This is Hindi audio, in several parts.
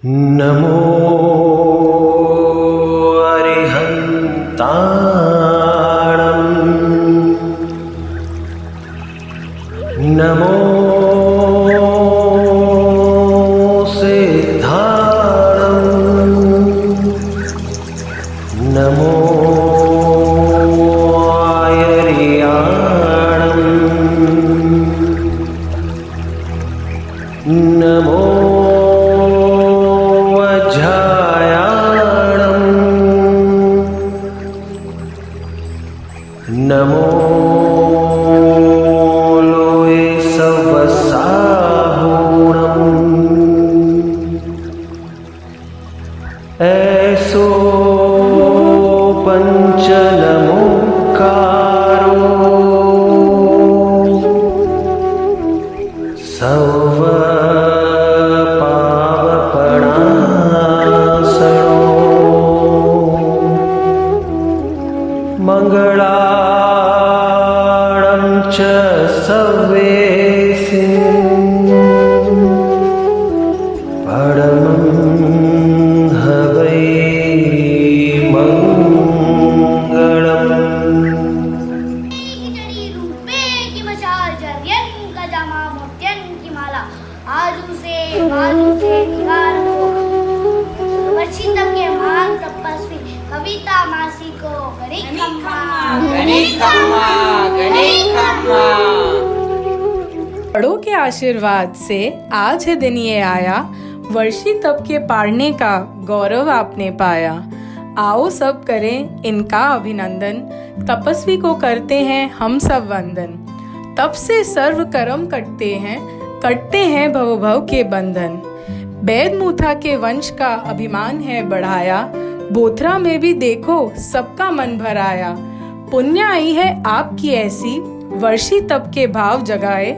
नमो अरिहन्ताणं नमो सिद्धाणं नमो आयर्याणं नमो नमो लोए सवसाहूणम् ऐसो पंचनमोकारो सर्व पावपणासनो मंगला च सवेसिं परमं हवै मंगलम्। रूपे की मशाल जर्यन का जामा मोत्यन की माला आजू से निगार को वर्षित के महान तपस्वी कविता मासी को गणित बड़ों के आशीर्वाद से आज है दिन ये आया, वर्षी तप के पारने का गौरव आपने पाया। आओ सब करें इनका अभिनंदन, तपस्वी को करते हैं हम सब वंदन। तप से सर्व कर्म कटते हैं भव भव के बंधन। बैद मूथा के वंश का अभिमान है बढ़ाया, बोथरा में भी देखो सबका मन भराया। पुण्य आई है आपकी ऐसी, वर्षी तप के भाव जगाए,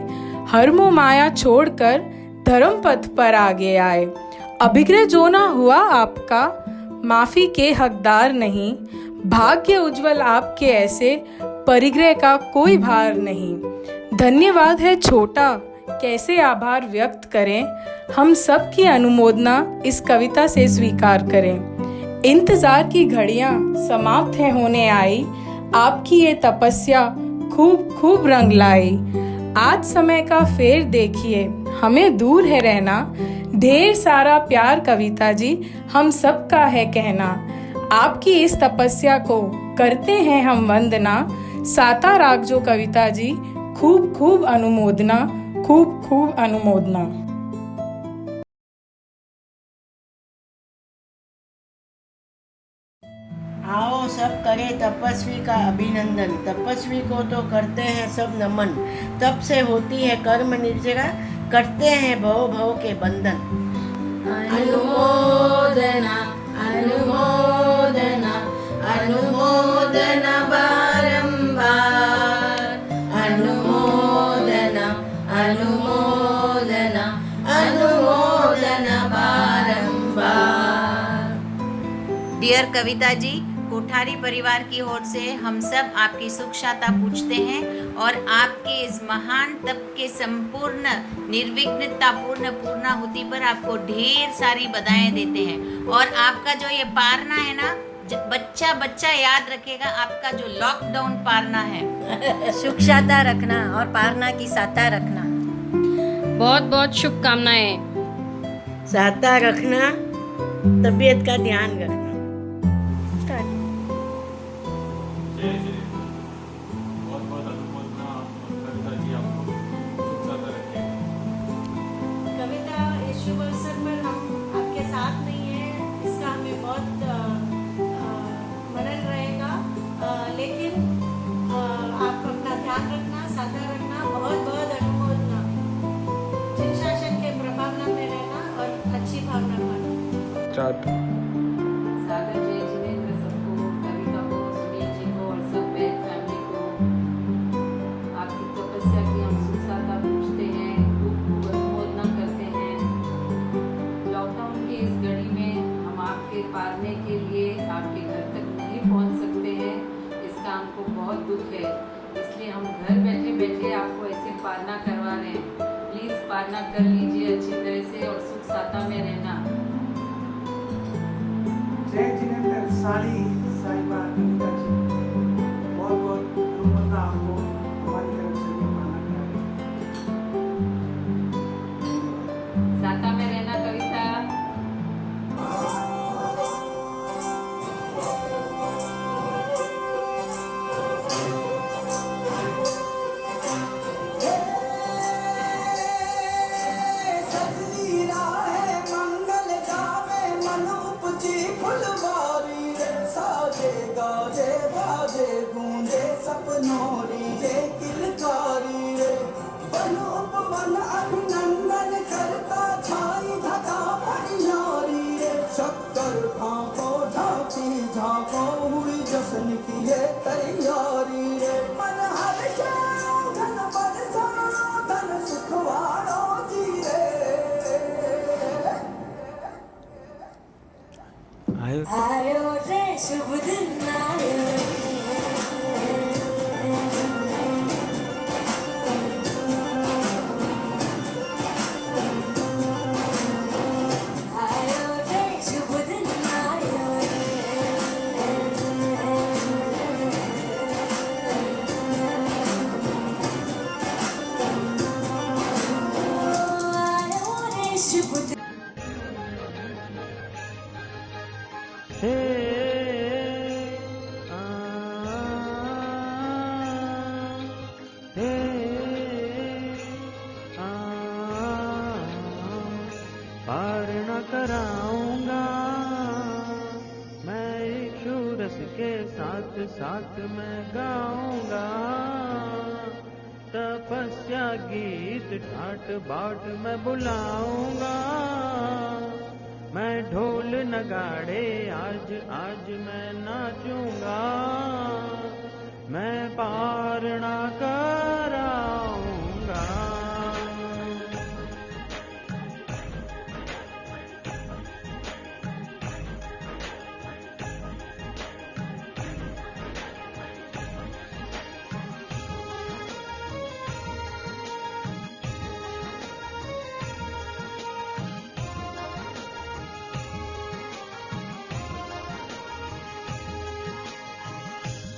हर मोह माया छोड़कर धर्म पथ पर आगे आए। अभिग्रह जो ना हुआ आपका, माफी के हकदार नहीं, भाग्य उज्जवल आपके ऐसे, परिग्रह का कोई भार नहीं। धन्यवाद है छोटा, कैसे आभार व्यक्त करें, हम सब की अनुमोदना इस कविता से स्वीकार करें। इंतजार की घड़ियां समाप्त है होने आई, आपकी ये तपस्या खूब खूब रंग लाई। आज समय का फेर देखिए, हमें दूर है रहना, ढेर सारा प्यार कविता जी हम सब का है कहना। आपकी इस तपस्या को करते हैं हम वंदना, साता राग जो कविता जी खूब खूब अनुमोदना, खूब खूब अनुमोदना। आओ सब करें तपस्वी का अभिनंदन, तपस्वी को तो करते हैं सब नमन। तप से होती है कर्म निर्जरा, करते हैं भव भव के बंधन। अनुमोदना अनुमोदना अनुमोदना बारंबार, अनुमोदना अनुमोदना अनुमोदना बारंबार। डियर कविता जी, कोठारी परिवार की ओर से हम सब आपकी सुख शांता पूछते हैं और आपके इस महान तप के संपूर्ण निर्विघ्नता पूर्ण पूर्णाहुति पर आपको ढेर सारी बधाई देते हैं। और आपका जो ये पारना है ना, बच्चा बच्चा याद रखेगा, आपका जो लॉकडाउन पारना है। सुख शांता रखना और पारना की साता रखना। बहुत बहुत शुभकामनाएं। साता रखना, तबीयत का ध्यान रखना। बहुत बहुत अनुमोदना कविता जी, आपको सुख साता रखें। कविता इस शुभ अवसर पर हम आपके साथ नहीं हैं, इसका हमें बहुत मनन रहेगा, लेकिन आप अपना ध्यान रखना, साधा रखना, बहुत बहुत अनुमोदना। जिन शासन के प्रभावना में रहना और अच्छी भावना पाना। सागर जी, जिनेंद्र सबको, कविता को, सुनील जी को और सब बैग फैमिली को आपकी तपस्या की हम सुख साता पूछते हैं, खूब खूब अनुमोदना करते हैं। लॉकडाउन की इस घड़ी में हम आपके पारने के लिए आपके घर तक नहीं पहुंच सकते हैं, इसका हमको बहुत दुख है। इसलिए हम घर बैठे बैठे आपको ऐसे पारना करवा रहे हैं। प्लीज़ पारना कर लीजिए अच्छी तरह से और सुख साता में रहना। भाग्यशाली साहिबा कविता जी, बहुत बहुत अनुमोदना आपको हमारी तरफ से भी माना गया है। साता में रहना कविता। आयो रे शुभ दिन आयो रे शुभ दिन आयो रे शुभ दिन पार न कराऊंगा मैं यीशु रस के साथ साथ मैं गाऊंगा तपस्या गीत ठाट बाट मैं बुलाऊंगा मैं ढोल नगाड़े आज आज मैं नाचूंगा मैं पार न कराऊंगा।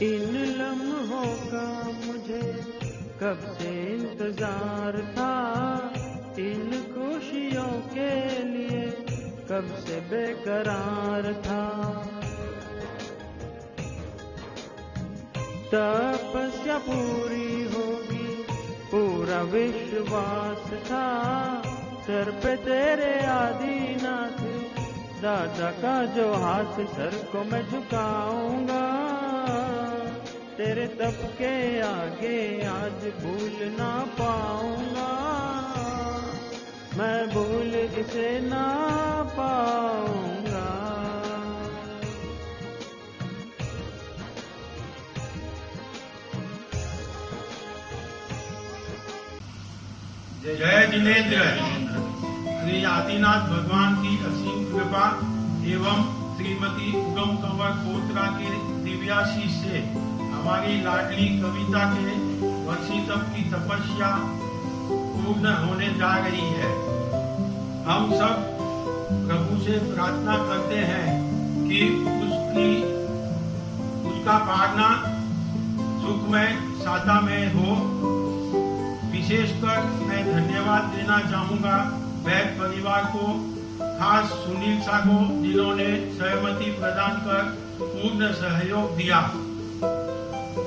इन लम्हों का मुझे कब से इंतजार था इन खुशियों के लिए कब से बेकरार था तपस्या पूरी होगी पूरा विश्वास था सर पे तेरे आदिनाथ दादा का जो हाथ सर को मैं झुकाऊंगा तेरे तप के आगे आज भूल ना पाऊंगा मैं भूल इसे ना पाऊंगा। जय जिनेन्द्र। श्री आदिनाथ भगवान की असीम कृपा एवं श्रीमती उगम कंवर कोत्रा के दिव्याशीष से हमारी लाडली कविता के वर्षी तप की तपस्या पूर्ण होने जा रही है। हम सब प्रभु से प्रार्थना करते हैं कि उसका पालना सुखमय सादामय हो। विशेषकर मैं धन्यवाद देना चाहूँगा वैद परिवार को, खास सुनील सा को जिन्होंने सहमति प्रदान कर पूर्ण सहयोग दिया।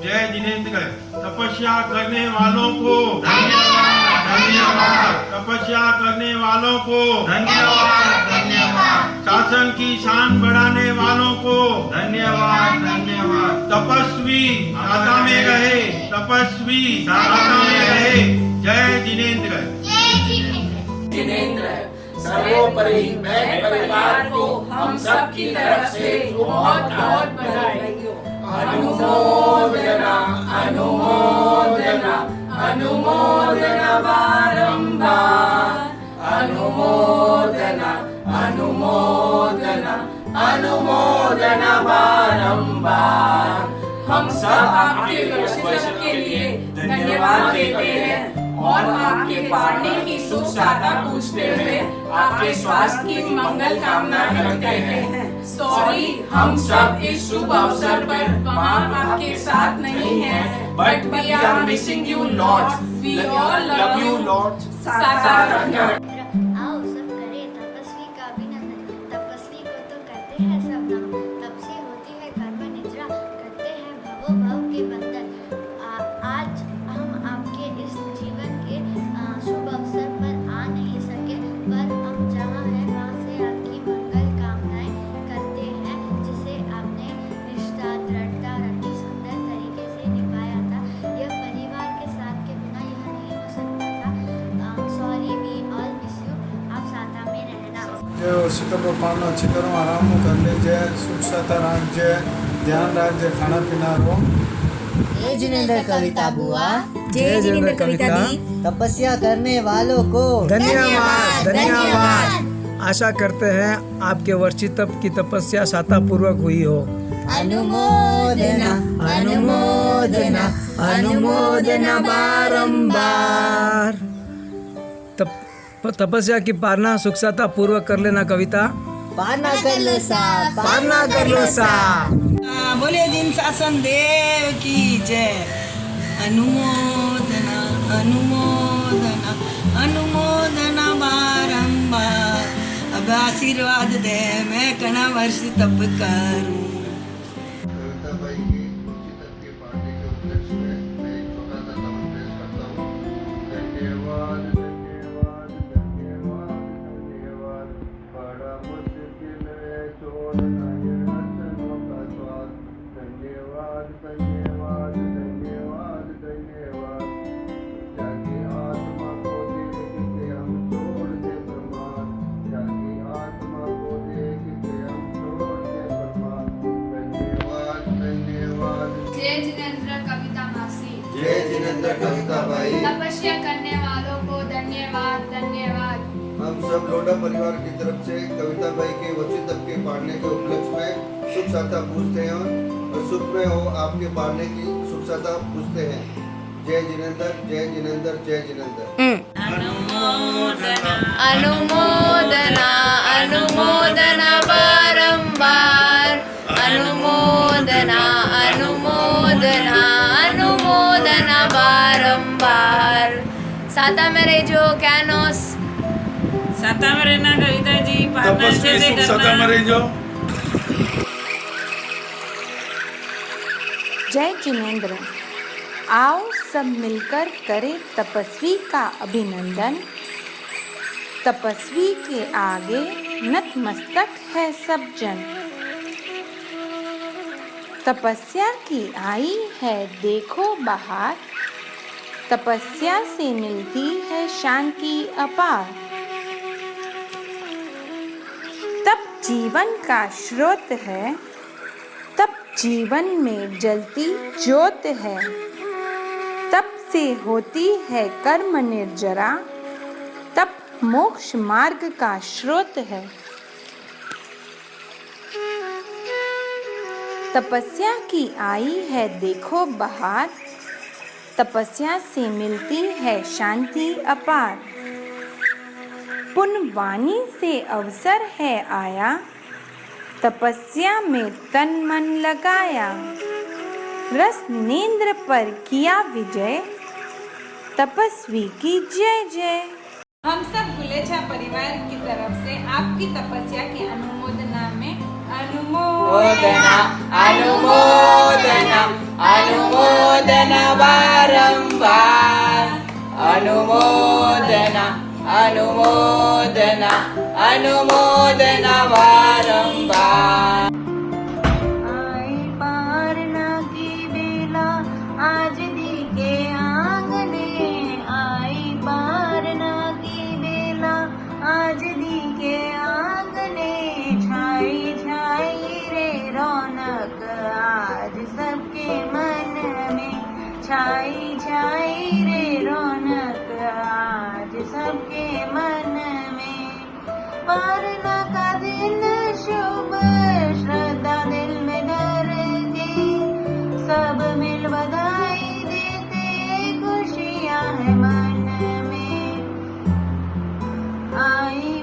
जय जिनेन्द्र। तपस्या करने वालों को धन्यवाद धन्यवाद। तपस्या करने वालों को धन्यवाद धन्यवाद। शासन की शान बढ़ाने वालों को धन्यवाद धन्यवाद। तपस्वी सादा में रहे, तपस्वी सादा में रहे। जय जिनेन्द्र। जिनेन्द्र। सर्वोपरि वैद परिवार को हम सब की तरफ से बहुत बहुत बधाई। अनुमोदना अनुमोदना अनुमोदना बारंबार। अनुमोदना अनुमोदना अनुमोदना बारंबार। हम सब आपके वर्षित के लिए धन्यवाद देते हैं और आपके पालने की सुख सादा पूछते हुए आपके स्वास्थ्य की मंगल कामना करते हैं। सॉरी, हम सब इस शुभ अवसर पर वहाँ आपके साथ नहीं हैं, but we are missing you lot. We all love you lot. साकार रखना। आओ सब करें तपस्वी का अभिनंदन, तपस्वी को तो करते हैं सब नाम, तब से होती है कर्म निद्रा, करते हैं भवो भव के बंधन। आज हम आपके इस जीवन के शुभ अवसर पर आ नहीं सके, पर हम जहाँ हैं वहाँ से आपकी मंगल कामनाएं करते हैं, जिसे आपने रिश्ता दृढ़ता रखी सुंदर तरीके से निभाया था। यह परिवार के साथ के बिना यह नहीं हो सकता था। Sorry, we all miss you. आप साथ में रहना। जय वर्षी तप पालना अच्छी तरह आराम कर ले। जय सुख शांति राज्य, ध्यान राज्य, खाना पीना रो। जय जिनेंद्र कविता बुआ। जय जिनेंद्र कविता दी। तपस्या करने वालों को धन्यवाद धन्यवाद। आशा करते हैं आपके वर्षी तप की तपस्या सातापूर्वक हुई हो। अनुमोदना अनुमोदना अनुमोदना बारंबार। तपस्या की पालना सुख शांति पूर्वक कर लेना कविता। पारना कर लो सा, पालना कर लो सा। बोले जिन शासन देव की जय। अनुमोदना अनुमोदना अनुमोदना बारंबार। अब आशीर्वाद दे, मैं कना वर्ष तप करूं। कविता बाई की वर्षी तप के पालने के उपलक्ष्य में मैं एक छोटा सा नमन पेश करता हूँ। धन्यवाद धन्यवाद धन्यवाद धन्यवाद। बड़ा मुश्किल है छोड़ना ये रचनों का स्वाद। धन्यवाद धन्यवाद धन्यवाद धन्यवाद। जागी आत्मा को देख के हम छोड़ दे प्रमाद। जागी आत्मा को देख के हम छोड़ दे प्रमाद। धन्यवाद धन्यवाद। जय जिनेंद्र कविता मासी। जय जिनेंद्र कविता भाई। तपस्या करने वालों को धन्यवाद धन्यवाद। हम सब लोडा परिवार की तरफ से कविता बाई के वर्षी तप के पालने के उपलक्ष्य में सुख शांति पूछते हैं और सुख में हो आपके पालने की सुख शांति पूछते हैं। जय जिनेंद्र जय जिनेंद्र जय जिनेंद्र। अनुमोदना अनुमोदना अनुमोदना बारंबार। अनुमोदना अनुमोदना अनुमोदना बारंबार। साता में रह जो कैनोस। साता में रहना कविता जी, पालना अच्छे से करना। जय जिनेंद्र। आओ सब मिलकर करें तपस्वी का अभिनंदन। तपस्वी के आगे नतमस्तक है सब जन। तपस्या की आई है देखो बहार। तपस्या से मिलती है शांति अपार। तप जीवन का स्रोत है, तप जीवन में जलती ज्योत है। तप से होती है कर्म निर्जरा, तप मोक्ष मार्ग का स्रोत है। तपस्या की आई है देखो बहार। तपस्या से मिलती है शांति अपार। पुण्यवाणी से अवसर है आया। तपस्या में तन मन लगाया। रस नेंद्र पर किया विजय। तपस्वी की जय जय। हम सब गुलेछा परिवार की तरफ से आपकी तपस्या की अनुमोदना में अनुमोदना अनुमोदना अनुमोदना बारंबार। अनुमोदना अनुमोदना अनुमोदना बारंबार। आई पारना की बेला आज दी के आंगने। आई पारना की बेला आज दी के आंगने। छाई छाई रे रौनक आज सबके मन में। छाई छाई रे रौनक आज सबके मन में। पारना का दिन शुभ श्रद्धा दिल में धर के। सब मिल बधाई देते खुशियाँ है मन में। आई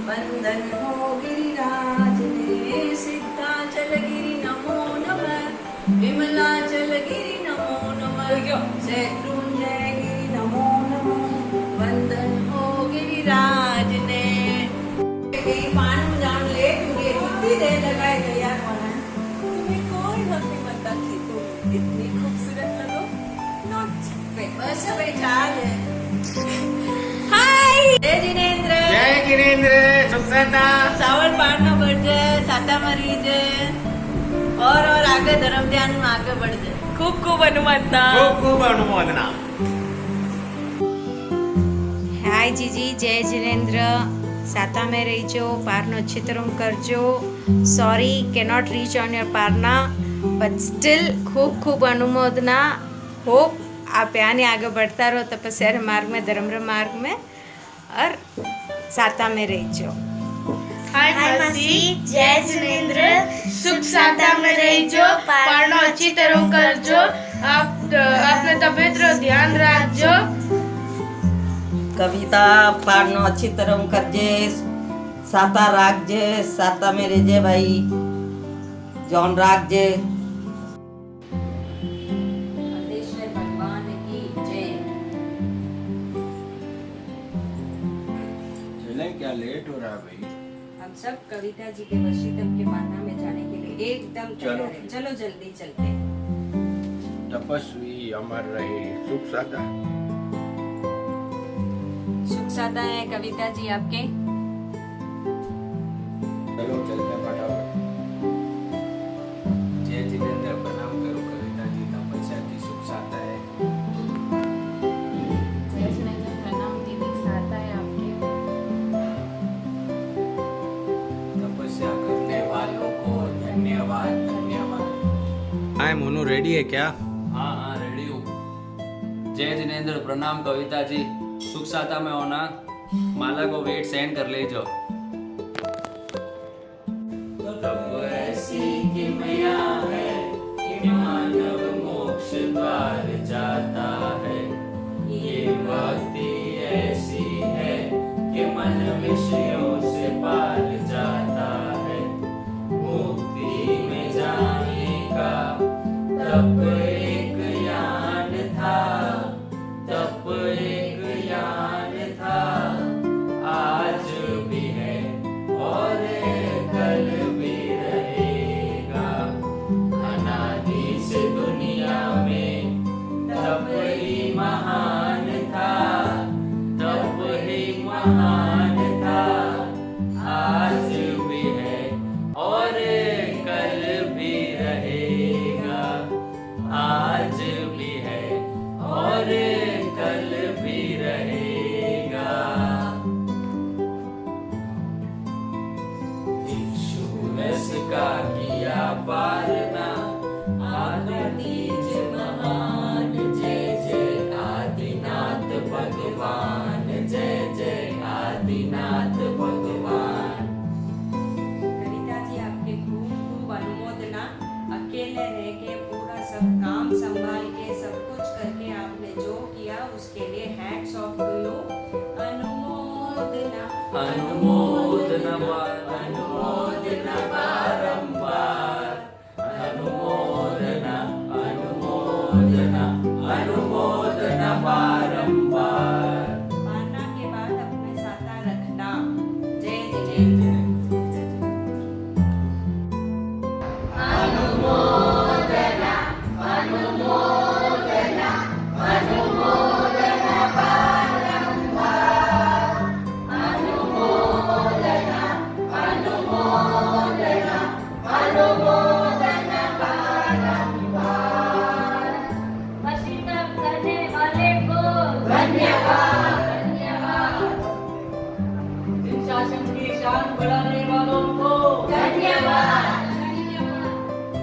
वंदन हो गिरिराज ने सिद्धाचल गिरि नमो नमः विमलाचल गिरि नमो नमः शत्रुंजय गिरि नमो नमः वंदन हो गिरिराज ने पान जान ले तुझे कितनी देर लगाए तैयार होना तुम्हें कौन भक्ति मत की तुम इतनी खूबसूरत लगो नॉट बस बेचार है हाय जय जिनेंद्र सुखसाता सावल पाड़ना बढ़ जाए साता मरीज और आगे धर्म ध्यान में आगे बढ़ जाए खूब खूब अनुमोदना खूब अनुमोदना। हाय जीजी जय जिनेंद्र साता में रहीजो पारनो अच्छी तरह करजो sorry cannot reach on your पारना बट स्टिल खूब खूब अनुमोदना होप आप यानी आगे बढ़ता रहो तपस्या मार्ग में धर्म मार्ग में और साता में रहीजो। हाय मासी जय जिनेंद्र सुख साता में रहीजो पारनो अच्छी तरह करजो आप अपने तबियत रो ध्यान रखजो। कविता पाड़नो अच्छी तरह करजे साता राखजे साता में रेजे भाई जॉन राखजे। अदेश्वर भगवान की जय। चले क्या लेट हो रहा है भाई? हम सब कविता जी के वशीतम के पाना में जाने के लिए एकदम तैयार हैं। चलो जल्दी चलते हैं। तपस्वी अमर रहे सुख साता। सुख साता है कविता जी आपके। चलो चलते फटाफट। जय जिनेंद्र प्रणाम करो कविता जी तपस्या की सुख साता है। जय जिनेंद्र प्रणाम दीदी साता है आपके। तपस्या करने वालों को धन्यवाद धन्यवाद। हाय मोनू रेडी है क्या? हाँ रेडी हूँ। जय जिनेंद्र प्रणाम कविता जी सुख साता में होना माला को वेट सेंड कर ले जो। तब ऐसी कि मैया है कि मानव मोक्ष द्वार जाता है ये भक्ति ऐसी है कि मन विषयों से पार जाता है मुक्ति में जाने का तब एक यान था तब एक यान था आज भी है और कल भी रहेगा अनादि से दुनिया में तब ही महान था तब ही महान था आज भी है और कल भी रहेगा आज भी है और कल भी रहेगा। भिक्षुरस का किया पारना आदिज महान जय जय आदिनाथ भगवान जय जय आदिनाथ भगवान। कविता जी आपके खूब खूब अनुमोदना। अकेले रह के पूरा सब काम संभाल के सब कुछ करके आपने जो किया उसके लिए हैट्स ऑफ टू यू। अनुमोदना अनुमोदना अनुमोदना बारंबार अनुमोदना अनुमोदना अनुमोदना बारंबार। पारना के बाद अपने साता रखना। जय जिनेंद्र। अनुमोदना अनुमोदना अनुमोदना बारंबार अनुमोदना अनुमोदना अनुमोदना बारंबार। वशीतम करने वाले को धन्यवाद धन्यवाद। शासन की शान बढ़ाने वालों को धन्यवाद।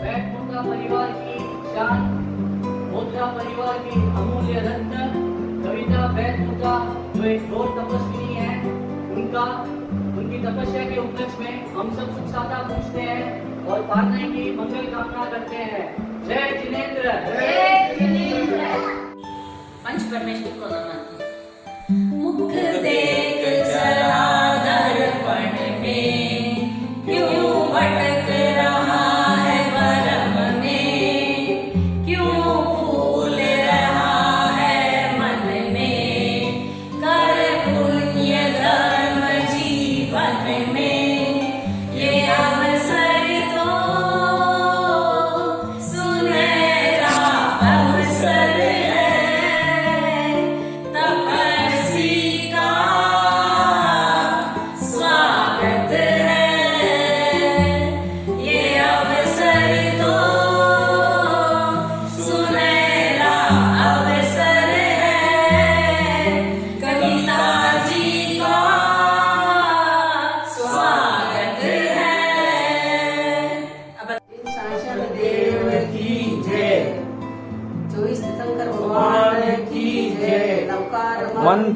बैठपुरा परिवार की शान मोत्रा परिवार की अमूल्य रत्न कविता बैठपुरा जो एक घोर तपस्विनी है उनकी तपस्या के उपलक्ष्य में हम सब सुख साता पूछते हैं और पारना की मंगल कामना करते हैं। जय जिनेंद्र जय जिनेंद्र। पंच परमेश्वर को नमन। मुख देख जरा दर्पण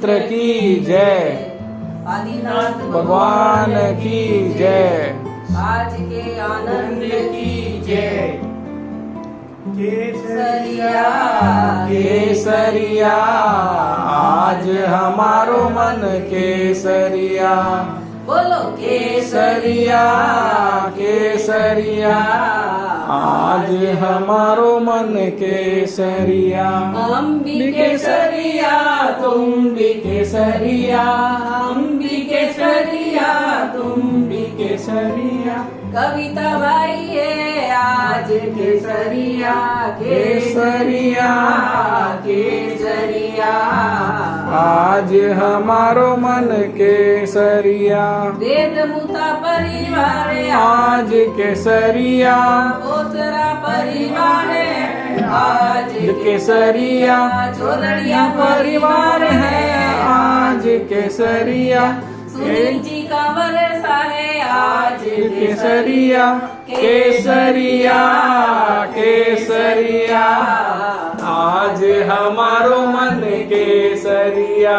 मंत्र की जय, आदिनाथ भगवान की जय, आज के आनंद की जय। केसरिया केसरिया आज हमारो मन केसरिया, बोलो केसरिया केसरिया आज हमारो मन केसरिया। हम भी केसरिया तुम भी केसरिया, हम भी केसरिया तुम भी केसरिया। कविता भाई है आज केसरिया केसरिया केसरिया आज हमारो मन केसरिया। वेद मुता परिवार आज केसरिया, बोतरा परिवार आज केसरिया चोरड़िया परिवार है आज केसरिया। सुनील जी का वर्षा है आज केसरिया केसरिया केसरिया आज हमारो मन केसरिया।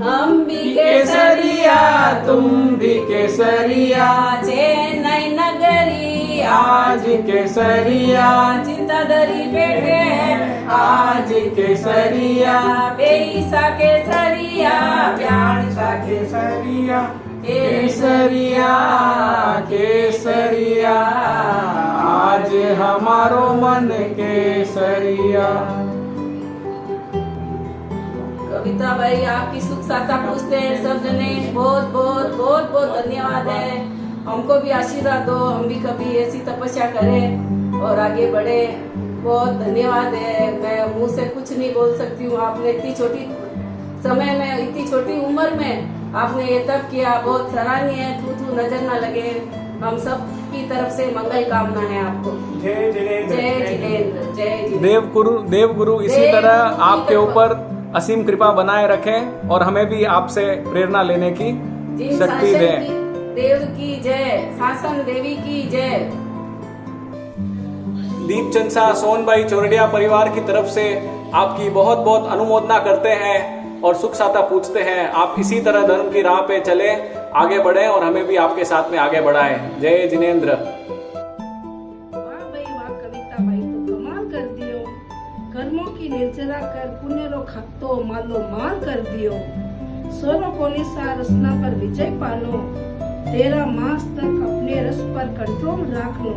हम भी केसरिया तुम भी केसरिया, चेन्नई नगरी आज केसरिया। चिंता दरी बैठे हैं आज केसरिया बेईसा केसरिया प्यार सा केसरिया। केसरिया केसरिया आज हमारो मन केसरिया। कविता भाई आपकी सुख साता पूछते हैं सब जने, बहुत बहुत बहुत बहुत धन्यवाद है। हमको भी आशीर्वाद दो, हम भी कभी ऐसी तपस्या करें और आगे बढ़े। बहुत धन्यवाद है। मैं मुंह से कुछ नहीं बोल सकती हूँ। आपने इतनी छोटी समय में, इतनी छोटी उम्र में आपने ये तब किया, बहुत सराहनीय है। थू नजर ना लगे। हम सब की तरफ से मंगल कामना है आपको। जय जिनेंद्र जय जिनेंद्र जय जिनेंद्र। देवगुरु इसी तरह आपके ऊपर असीम कृपा बनाए रखें और हमें भी आपसे प्रेरणा लेने की शक्ति दें। देव की जय, शासन देवी की जय। दीपचंद शाह सोनभाई चोरडिया परिवार की तरफ से आपकी बहुत बहुत अनुमोदना करते हैं और सुख साता पूछते हैं। आप इसी तरह धर्म की राह पे चले, आगे बढ़े और हमें भी आपके साथ में आगे बढ़ाएं। जय जिनेंद्र। वाह भाई वाह, कविता भाई तो कमाल कर दियो। कर्मों की निर्जरा कर पुण्य रो खातो मालो माल कर दियो। सोरो कोनी सा रसना पर विजय पानो, 13 मास तक अपने रस पर कंट्रोल राख लो।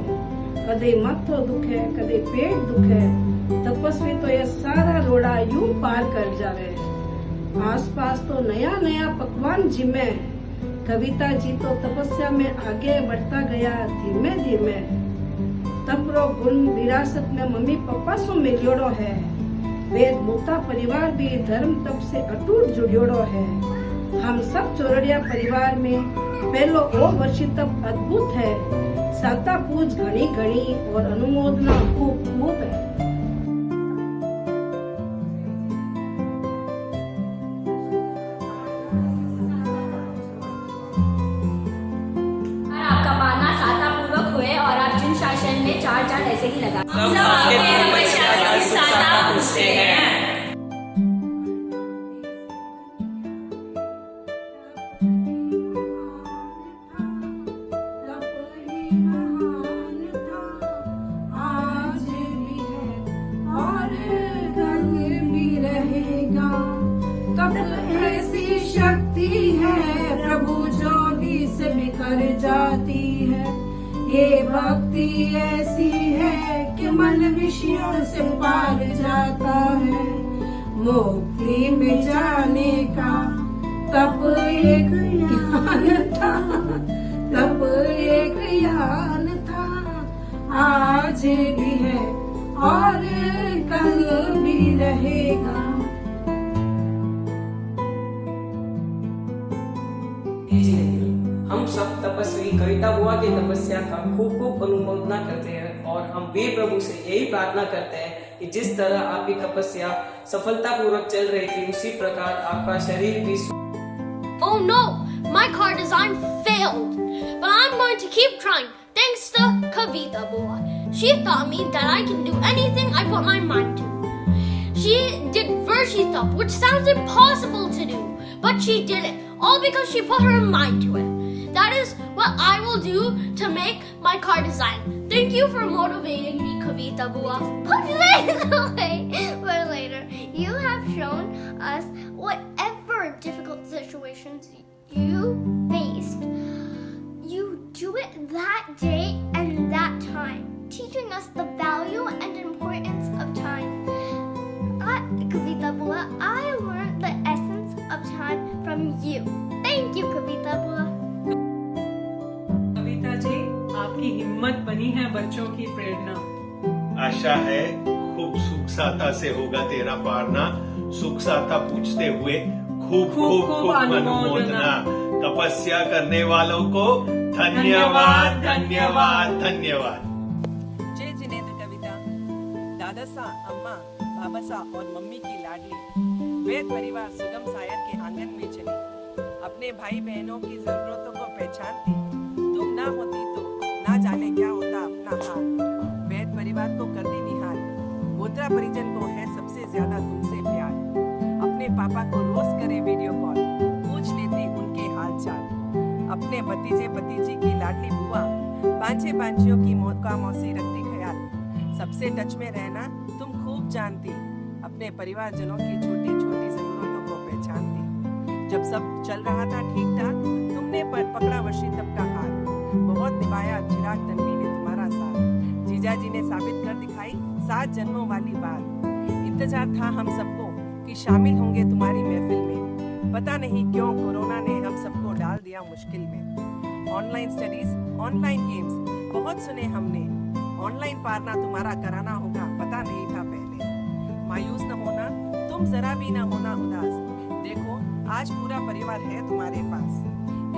कदे माथो दुखे कदे पेट दुखे, तपस्वी तो ये सारा रोड़ा यूं पार कर जावे। आसपास तो नया नया पकवान जिमे, कविता जी तो तपस्या में आगे बढ़ता गया धीमे धीमे। तपरो गुण विरासत में मम्मी पापा सो मिलियोड़ो है। वेद मूता परिवार भी धर्म तप से अटूट जुड़ियोड़ो है। हम सब चोरडिया परिवार में पहलो ओ वर्षी तप अद्भुत है। साता पूज घनी घनी और अनुमोदना खूब खूब है। आपका पाना साता पूर्वक हुए और आप जिन शासन में 4 ऐसे ही लगा। सब आपके तपस्या की साता पूछते हैं। आज भी है और कल भी रहेगा। तब ऐसी शक्ति है प्रभु जो भी से बिखर जाती है। ये भक्ति ऐसी है कि मन विषयों से पार जाता है। मुक्ति में जाने का तब एक ज्ञान था, तब एक ज्ञान था। आज भी है और कल भी रहेगा। हम सब तपस्वी कविता बुआ की तपस्या का खूब खूब अनुमोदना करते हैं और हम भी प्रभु से यही प्रार्थना करते हैं कि जिस तरह आपकी तपस्या सफलतापूर्वक चल रही थी उसी प्रकार आपका शरीर भी। Oh no, my car design failed, but I'm going to keep trying. Thanks to Kavita Bua. She taught me that I can do anything I put my mind to. She did Varshitap, which sounds impossible to do, but she didn't. All because she put her mind to it. That is what I will do to make my car design. Thank you for motivating me, Kavita Bua. But later, you have shown us whatever difficult situations you faced, you do it that day and that time, teaching us the value and importance of time. Kavita Bua, I learned the essence of time from you. Thank you, Kavita Bua. Kavita ji, आपकी हिम्मत बनी है बच्चों की प्रेरणा। आशा है खूब सुख साता से होगा तेरा पारना। सुख साता पूछते हुए खूब खूब खूब अनुमोदना। तपस्या करने वालों को धन्यवाद धन्यवाद धन्यवाद। जय जिनेंद्र कविता। दादा सा, अम्मा, बाबा सा और मम्मी की लाडली वेद परिवार सुगम सायर के आंगन में चली। अपने भाई बहनों की जरूरतों को पहचानती। तुम ना होती तो ना जाने क्या होता अपना हाल। वेद परिवार को कर दी निहाल। गोत्रा परिजन को है सबसे ज्यादा तुमसे प्यार। अपने पापा को रोज करे वीडियो कॉल, पूछ लेती उनके हाल चाल। अपने भतीजे भतीजी की लाडली बुआ, बांचे बांचियों की मौत का मौसी रखती ख्याल। सबसे टच में रहना तुम खूब जानती। अपने परिवारजनों की छोटी छोटी जरूरतों को पहचानती। जब सब चल रहा था ठीक ठाक, तुमने पकड़ा वर्षी तब का हाथ। बहुत निभाया चिराग तन्वी ने तुम्हारा साथ। जीजा जी ने साबित कर दिखाई 7 जन्मों वाली बात। इंतजार था हम सबको कि शामिल होंगे तुम्हारी महफिल में। पता नहीं क्यों कोरोना ने हम सबको डाल दिया मुश्किल में। ऑनलाइन स्टडीज, ऑनलाइन गेम्स बहुत सुने हमने। ऑनलाइन पारना तुम्हारा कराना होगा, पता नहीं था पहले। मायूस न होना, तुम जरा भी न होना उदास। देखो आज पूरा परिवार है तुम्हारे पास।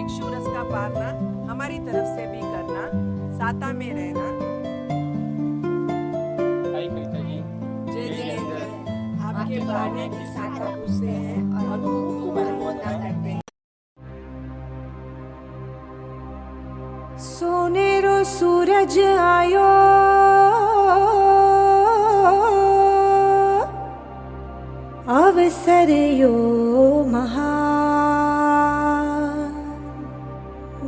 इक्शु रस का पारना हमारी तरफ से भी करना। साता में रहना। जय जिनेंद्र, आपके पारने की साता पूछते हैं और खूब अनुमोदना करते हैं। सोनेरो सूरज आयो, अवसर यो महान।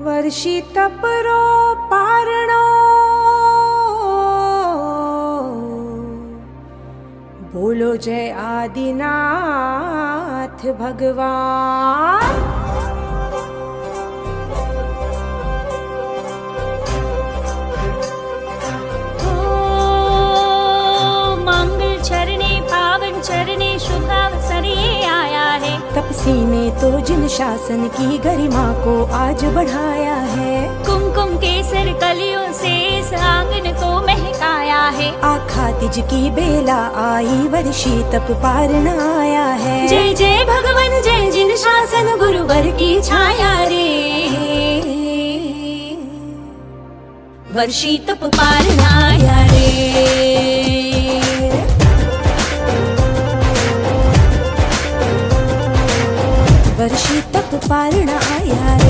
वर्षी तपरो पारणो, बोलो जय आदिनाथ भगवान। चरणे शुभ अवसर ये आया है। तपसी ने तो जिन शासन की गरिमा को आज बढ़ाया है। कुमकुम केसर कलियों से इस आंगन को महकाया है। आखा तिज की बेला आई, वर्षी तप पारण आया है। जय जय भगवान जय जिन शासन गुरुवर की छाया रे। वर्षी तप पारण आया रे। वर्षी तप पारण आया रे।